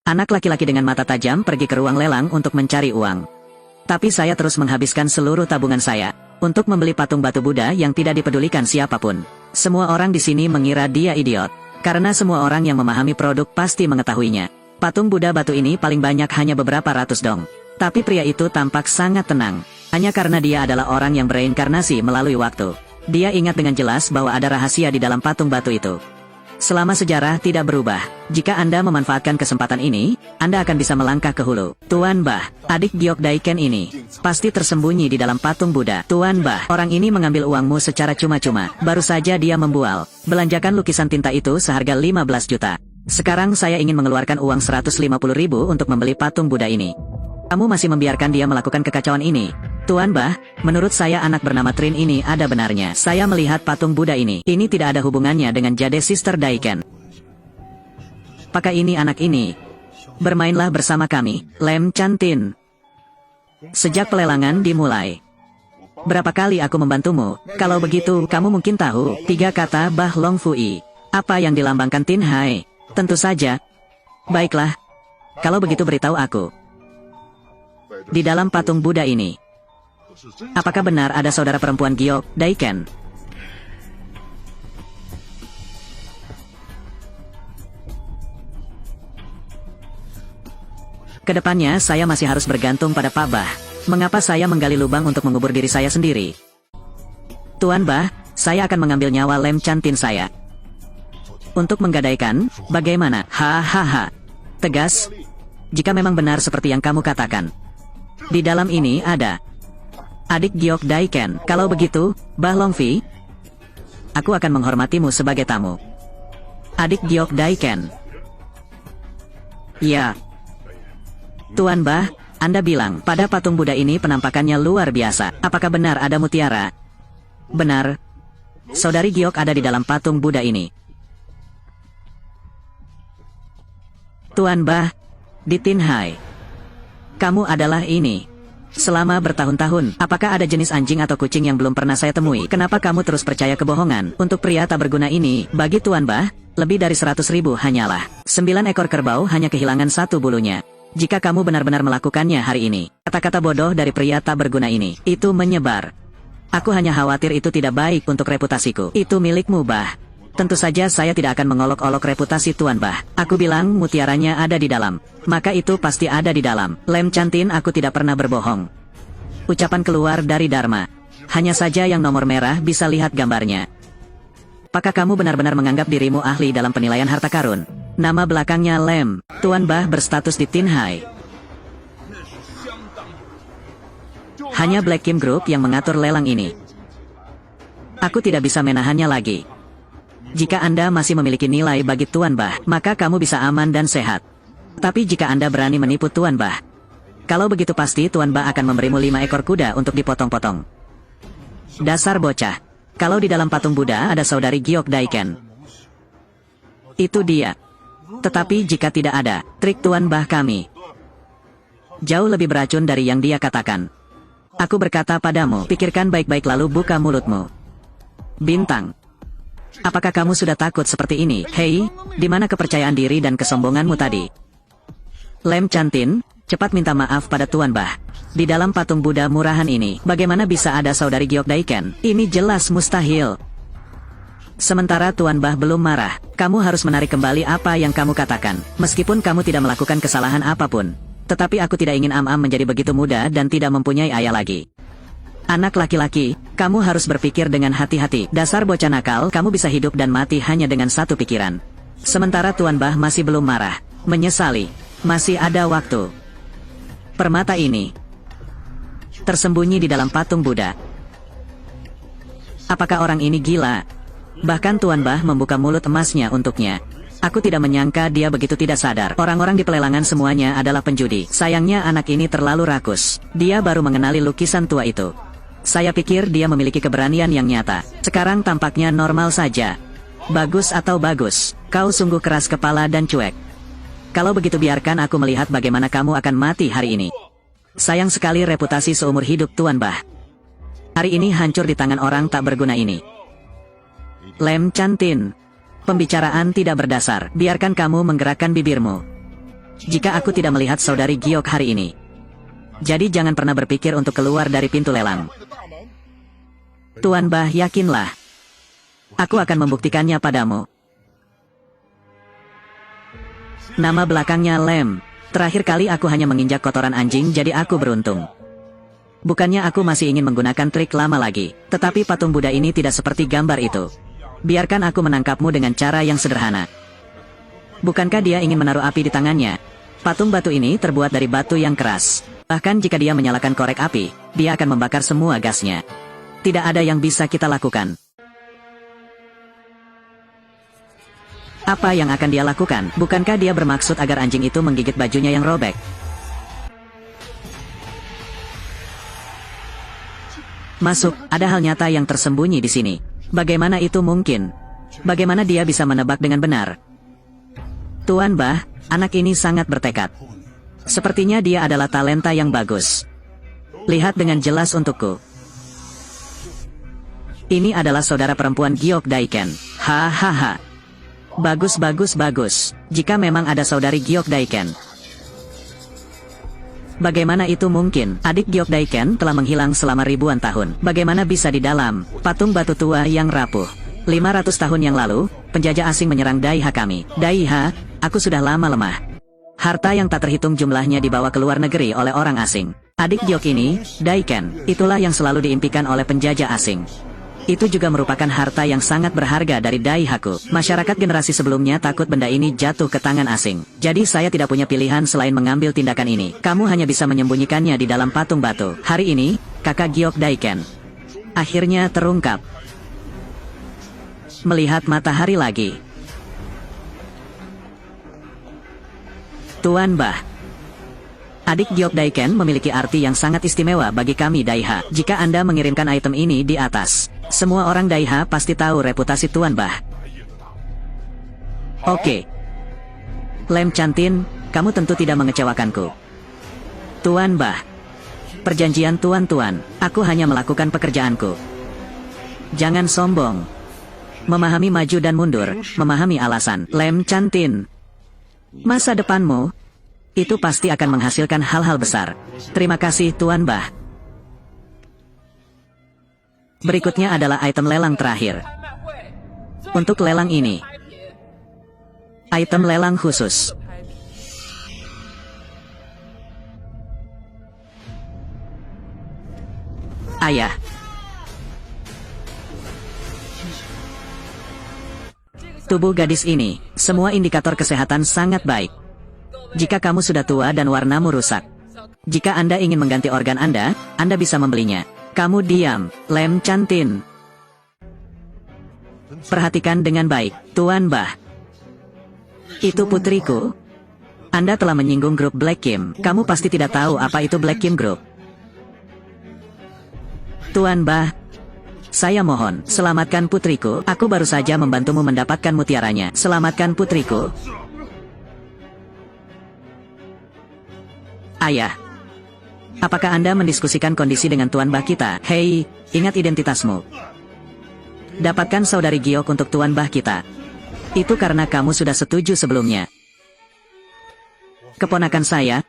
Anak laki-laki dengan mata tajam pergi ke ruang lelang untuk mencari uang. Tapi saya terus menghabiskan seluruh tabungan saya untuk membeli patung batu Buddha yang tidak dipedulikan siapapun. Semua orang di sini mengira dia idiot, karena semua orang yang memahami produk pasti mengetahuinya. Patung Buddha batu ini paling banyak hanya beberapa ratus dong. Tapi pria itu tampak sangat tenang, hanya karena dia adalah orang yang bereinkarnasi melalui waktu. Dia ingat dengan jelas bahwa ada rahasia di dalam patung batu itu. Selama sejarah tidak berubah, jika Anda memanfaatkan kesempatan ini, Anda akan bisa melangkah ke hulu. Tuan Bah, adik Giok Daiken ini pasti tersembunyi di dalam patung Buddha. Tuan Bah, orang ini mengambil uangmu secara cuma-cuma. Baru saja dia membual. Belanjakan lukisan tinta itu seharga 15 juta. Sekarang saya ingin mengeluarkan uang 150.000 untuk membeli patung Buddha ini. Kamu masih membiarkan dia melakukan kekacauan ini? Tuan Bah, menurut saya anak bernama Trin ini ada benarnya. Saya melihat patung Buddha ini. Ini tidak ada hubungannya dengan jade Sister Daiken. Pakai ini anak ini. Bermainlah bersama kami, Lem Chantin. Sejak pelelangan dimulai. Berapa kali aku membantumu? Kalau begitu, kamu mungkin tahu 3 kata Bah Long Fui. Apa yang dilambangkan Tin Hai? Tentu saja. Baiklah. Kalau begitu beritahu aku. Di dalam patung Buddha ini, apakah benar ada saudara perempuan Giok Daiken? Kedepannya saya masih harus bergantung pada Pak Bah. Mengapa saya menggali lubang untuk mengubur diri saya sendiri? Tuan Bah, saya akan mengambil nyawa Lem Chantin saya. Untuk menggadaikan, bagaimana? Hahaha. Tegas. Jika memang benar seperti yang kamu katakan. Di dalam ini ada adik Giok Daiken. Kalau begitu, Bah Longfi, aku akan menghormatimu sebagai tamu. Adik Giok Daiken. Ya. Tuan Bah, Anda bilang pada patung Buddha ini penampakannya luar biasa. Apakah benar ada mutiara? Benar. Saudari Giok ada di dalam patung Buddha ini. Tuan Bah, di Tin Hai. Kamu adalah ini. Selama bertahun-tahun, apakah ada jenis anjing atau kucing yang belum pernah saya temui? Kenapa kamu terus percaya kebohongan? Untuk pria tak berguna ini, bagi Tuan Bah, lebih dari 100.000 hanyalah 9 ekor kerbau hanya kehilangan 1 bulunya. Jika kamu benar-benar melakukannya hari ini, kata-kata bodoh dari pria tak berguna ini, itu menyebar. Aku hanya khawatir itu tidak baik untuk reputasiku. Itu milikmu, Bah. Tentu saja saya tidak akan mengolok-olok reputasi Tuan Bah. Aku bilang mutiaranya ada di dalam. Maka itu pasti ada di dalam. Lem Chantin, aku tidak pernah berbohong. Ucapan keluar dari Dharma. Hanya saja yang nomor merah bisa lihat gambarnya. Apakah kamu benar-benar menganggap dirimu ahli dalam penilaian harta karun? Nama belakangnya Lem. Tuan Bah berstatus di Tin Hai. Hanya Black Kim Group yang mengatur lelang ini. Aku tidak bisa menahannya lagi. Jika Anda masih memiliki nilai bagi Tuan Bah, maka kamu bisa aman dan sehat. Tapi jika Anda berani menipu Tuan Bah, kalau begitu pasti Tuan Bah akan memberimu 5 ekor kuda untuk dipotong-potong. Dasar bocah. Kalau di dalam patung Buddha ada saudari Giok Daiken. Itu dia. Tetapi jika tidak ada, trik Tuan Bah kami jauh lebih beracun dari yang dia katakan. Aku berkata padamu, pikirkan baik-baik lalu buka mulutmu. Bintang. Apakah kamu sudah takut seperti ini? Hei, di mana kepercayaan diri dan kesombonganmu tadi? Lem Chantin, cepat minta maaf pada Tuan Bah. Di dalam patung Buddha murahan ini, bagaimana bisa ada saudari Giok Daiken? Ini jelas mustahil. Sementara Tuan Bah belum marah, kamu harus menarik kembali apa yang kamu katakan. Meskipun kamu tidak melakukan kesalahan apapun. Tetapi aku tidak ingin Am-Am menjadi begitu muda dan tidak mempunyai ayah lagi. Anak laki-laki, kamu harus berpikir dengan hati-hati. Dasar bocah nakal, kamu bisa hidup dan mati hanya dengan satu pikiran. Sementara Tuan Bah masih belum marah. Menyesali. Masih ada waktu. Permata ini tersembunyi di dalam patung Buddha. Apakah orang ini gila? Bahkan Tuan Bah membuka mulut emasnya untuknya. Aku tidak menyangka dia begitu tidak sadar. Orang-orang di pelelangan semuanya adalah penjudi. Sayangnya anak ini terlalu rakus. Dia baru mengenali lukisan tua itu. Saya pikir dia memiliki keberanian yang nyata. Sekarang tampaknya normal saja. Bagus atau bagus, kau sungguh keras kepala dan cuek. Kalau begitu biarkan aku melihat bagaimana kamu akan mati hari ini. Sayang sekali reputasi seumur hidup Tuan Bah. Hari ini hancur di tangan orang tak berguna ini. Lem Chantin. Pembicaraan tidak berdasar. Biarkan kamu menggerakkan bibirmu. jika aku tidak melihat saudari Giok hari ini. Jadi jangan pernah berpikir untuk keluar dari pintu lelang. Tuan Bah, yakinlah. Aku akan membuktikannya padamu. Nama belakangnya Lem. Terakhir kali aku hanya menginjak kotoran anjing, jadi aku beruntung. Bukannya aku masih ingin menggunakan trik lama lagi, tetapi patung Buddha ini tidak seperti gambar itu. Biarkan aku menangkapmu dengan cara yang sederhana. Bukankah dia ingin menaruh api di tangannya? Patung batu ini terbuat dari batu yang keras. Bahkan jika dia menyalakan korek api, dia akan membakar semua gasnya. Tidak ada yang bisa kita lakukan. Apa yang akan dia lakukan? Bukankah dia bermaksud agar anjing itu menggigit bajunya yang robek? Masuk, ada hal nyata yang tersembunyi di sini. Bagaimana itu mungkin? Bagaimana dia bisa menebak dengan benar? Tuan Bah, anak ini sangat bertekad. Sepertinya dia adalah talenta yang bagus. Lihat dengan jelas untukku. Ini adalah saudara perempuan Giok Daiken. Hahaha. Bagus, bagus, bagus. Jika memang ada saudari Giok Daiken. Bagaimana itu mungkin? Adik Giok Daiken telah menghilang selama ribuan tahun. Bagaimana bisa di dalam patung batu tua yang rapuh? 500 tahun yang lalu, penjajah asing menyerang Daiha kami. Daiha, aku sudah lama lemah. Harta yang tak terhitung jumlahnya dibawa ke luar negeri oleh orang asing. Adik Giok ini, Daiken, itulah yang selalu diimpikan oleh penjajah asing. Itu juga merupakan harta yang sangat berharga dari Daihaku. Masyarakat generasi sebelumnya takut benda ini jatuh ke tangan asing. Jadi saya tidak punya pilihan selain mengambil tindakan ini. Kamu hanya bisa menyembunyikannya di dalam patung batu. Hari ini, kakak Giok Daiken akhirnya terungkap. Melihat matahari lagi. Tuan Bah, adik Giok Daiken memiliki arti yang sangat istimewa bagi kami Daiha. Jika Anda mengirimkan item ini di atas, semua orang Daiha pasti tahu reputasi Tuan Bah. Oke. Lem Chantin, kamu tentu tidak mengecewakanku. Tuan Bah, perjanjian tuan-tuan, aku hanya melakukan pekerjaanku. Jangan sombong. Memahami maju dan mundur, memahami alasan. Lem Chantin, masa depanmu itu pasti akan menghasilkan hal-hal besar. Terima kasih Tuan Bah. Berikutnya adalah item lelang terakhir. Untuk lelang ini, item lelang khusus. Ayah. Tubuh gadis ini, semua indikator kesehatan sangat baik. Jika kamu sudah tua dan warnamu rusak. Jika Anda ingin mengganti organ Anda bisa membelinya. Kamu diam, Lem Chantin. Perhatikan dengan baik, Tuan Bah. Itu putriku. Anda telah menyinggung grup Black Kim. Kamu pasti tidak tahu apa itu Black Kim Group. Tuan Bah, saya mohon, selamatkan putriku. Aku baru saja membantumu mendapatkan mutiaranya. Selamatkan putriku. Ayah. Apakah Anda mendiskusikan kondisi dengan Tuan Bah kita? Hei, ingat identitasmu. Dapatkan saudari Giok untuk Tuan Bah kita. Itu karena kamu sudah setuju sebelumnya. Keponakan saya,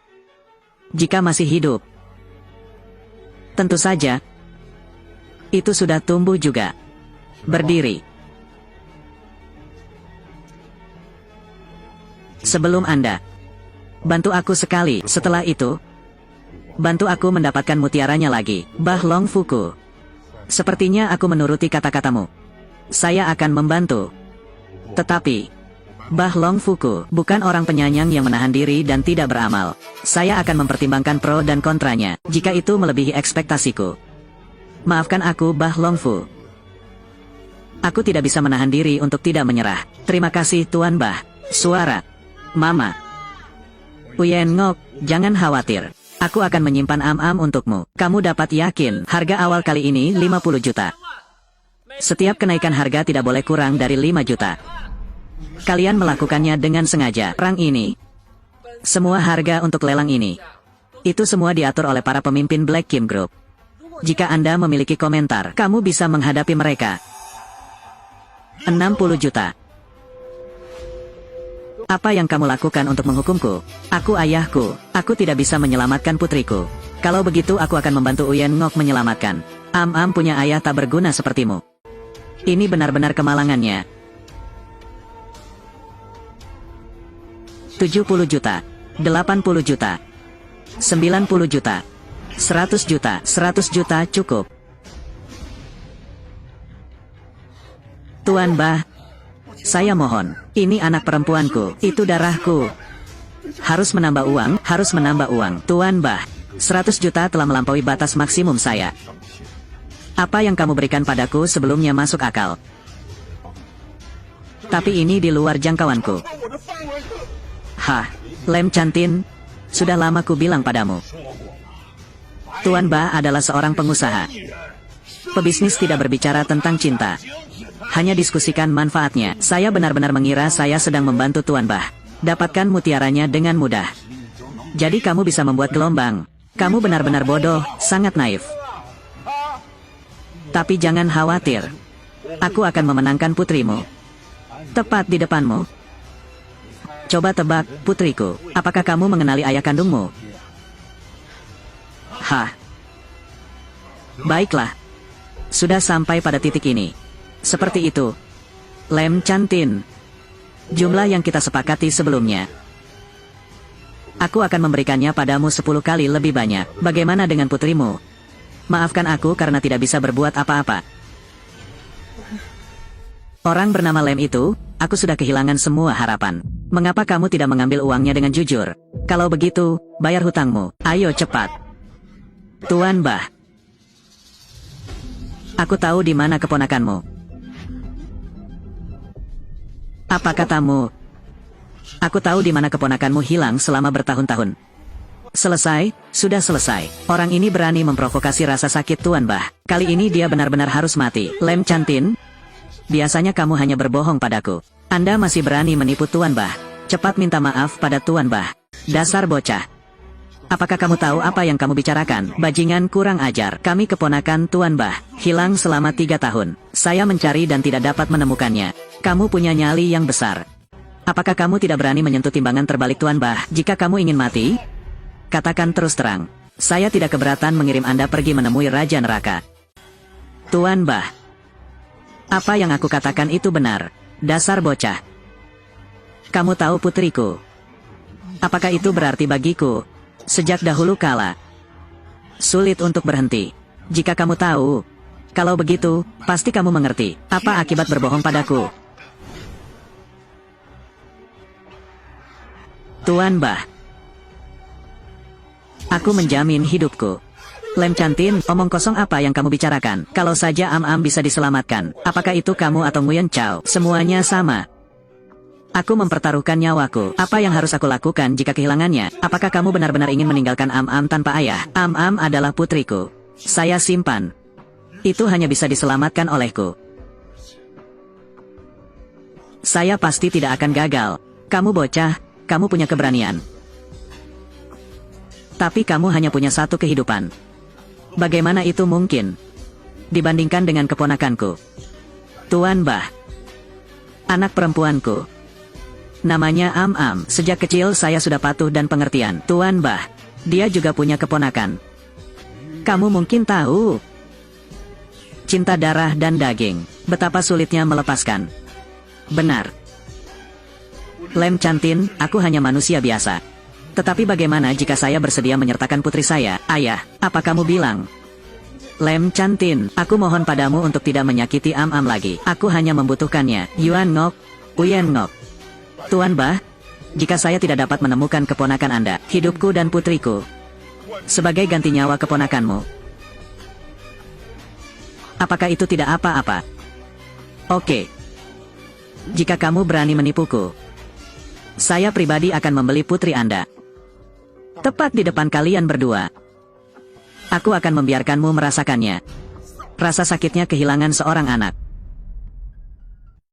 jika masih hidup, tentu saja, itu sudah tumbuh juga. Berdiri. Sebelum Anda, bantu aku sekali. Setelah itu, bantu aku mendapatkan mutiaranya lagi. Bah Long Fuku. Sepertinya aku menuruti kata-katamu. Saya akan membantu. Tetapi, Bah Long Fuku bukan orang penyayang yang menahan diri dan tidak beramal. Saya akan mempertimbangkan pro dan kontranya, jika itu melebihi ekspektasiku. Maafkan aku Bah Long Fu. Aku tidak bisa menahan diri untuk tidak menyerah. Terima kasih Tuan Bah. Suara. Mama. Uyen Ngok, jangan khawatir. Aku akan menyimpan am-am untukmu. Kamu dapat yakin, harga awal kali ini 50 juta. Setiap kenaikan harga tidak boleh kurang dari 5 juta. Kalian melakukannya dengan sengaja. Perang ini, semua harga untuk lelang ini, itu semua diatur oleh para pemimpin Black Kim Group. Jika Anda memiliki komentar, kamu bisa menghadapi mereka. 60 juta. Apa yang kamu lakukan untuk menghukumku? Aku ayahku. Aku tidak bisa menyelamatkan putriku. Kalau begitu aku akan membantu Uyen Ngok menyelamatkan. Am punya ayah tak berguna sepertimu. Ini benar-benar kemalangannya. 70 juta. 80 juta. 90 juta. 100 juta. 100 juta cukup. Tuan Bah. Saya mohon. Ini anak perempuanku. Itu darahku. Harus menambah uang. Harus menambah uang. Tuan Bah. 100 juta telah melampaui batas maksimum saya. Apa yang kamu berikan padaku sebelumnya masuk akal. Tapi ini di luar jangkauanku. Hah, Lem Chantin. Sudah lama ku bilang padamu. Tuan Bah adalah seorang pengusaha. Pebisnis tidak berbicara tentang cinta. Hanya diskusikan manfaatnya. Saya benar-benar mengira saya sedang membantu Tuan Bah. Dapatkan mutiaranya dengan mudah. Jadi kamu bisa membuat gelombang. Kamu benar-benar bodoh, sangat naif. Tapi jangan khawatir. Aku akan memenangkan putrimu. Tepat di depanmu. Coba tebak, putriku. Apakah kamu mengenali ayah kandungmu? Hah. Baiklah. Sudah sampai pada titik ini. Seperti itu. Lem Chantin. Jumlah yang kita sepakati sebelumnya. Aku akan memberikannya padamu 10 kali lebih banyak. Bagaimana dengan putrimu? Maafkan aku karena tidak bisa berbuat apa-apa. Orang bernama Lem itu, aku sudah kehilangan semua harapan. Mengapa kamu tidak mengambil uangnya dengan jujur? Kalau begitu, bayar hutangmu. Ayo cepat. Tuan Bah. Aku tahu di mana keponakanmu. Apa katamu? Aku tahu di mana keponakanmu hilang selama bertahun-tahun. Selesai, sudah selesai. Orang ini berani memprovokasi rasa sakit Tuan Bah. Kali ini dia benar-benar harus mati. Lem Chantin, biasanya kamu hanya berbohong padaku. Anda masih berani menipu Tuan Bah. Cepat minta maaf pada Tuan Bah. Dasar bocah. Apakah kamu tahu apa yang kamu bicarakan? Bajingan kurang ajar. Kami keponakan Tuan Bah. Hilang selama 3 tahun. Saya mencari dan tidak dapat menemukannya. Kamu punya nyali yang besar. Apakah kamu tidak berani menyentuh timbangan terbalik Tuan Bah? Jika kamu ingin mati, katakan terus terang. Saya tidak keberatan mengirim Anda pergi menemui Raja Neraka. Tuan Bah. Apa yang aku katakan itu benar. Dasar bocah. Kamu tahu putriku. Apakah itu berarti bagiku? Sejak dahulu kala. Sulit untuk berhenti. Jika kamu tahu. Kalau begitu, pasti kamu mengerti. Apa akibat berbohong padaku? Tuan Bah. Aku menjamin hidupku. Lem Chantin, omong kosong apa yang kamu bicarakan? Kalau saja Am bisa diselamatkan, apakah itu kamu atau Nguyen Chao? Semuanya sama. Aku mempertaruhkan nyawaku. Apa yang harus aku lakukan jika kehilangannya? Apakah kamu benar-benar ingin meninggalkan Am tanpa ayah? Am adalah putriku. Saya simpan. Itu hanya bisa diselamatkan olehku. Saya pasti tidak akan gagal. Kamu bocah, kamu punya keberanian. Tapi kamu hanya punya satu kehidupan. Bagaimana itu mungkin? Dibandingkan dengan keponakanku. Tuan Bah. Anak perempuanku. Namanya Am. Sejak kecil saya sudah patuh dan pengertian. Tuan Bah. Dia juga punya keponakan. Kamu mungkin tahu. Cinta darah dan daging. Betapa sulitnya melepaskan. Benar. Lem Chantin, aku hanya manusia biasa. Tetapi bagaimana jika saya bersedia menyertakan putri saya? Ayah, apa kamu bilang? Lem Chantin, aku mohon padamu untuk tidak menyakiti Am lagi. Aku hanya membutuhkannya. Yuan Ngok, Uyen Ngok. Tuan Bah, jika saya tidak dapat menemukan keponakan Anda, hidupku dan putriku, sebagai ganti nyawa keponakanmu. Apakah itu tidak apa-apa? Oke. Jika kamu berani menipuku, saya pribadi akan membeli putri Anda. Tepat di depan kalian berdua. Aku akan membiarkanmu merasakannya. Rasa sakitnya kehilangan seorang anak.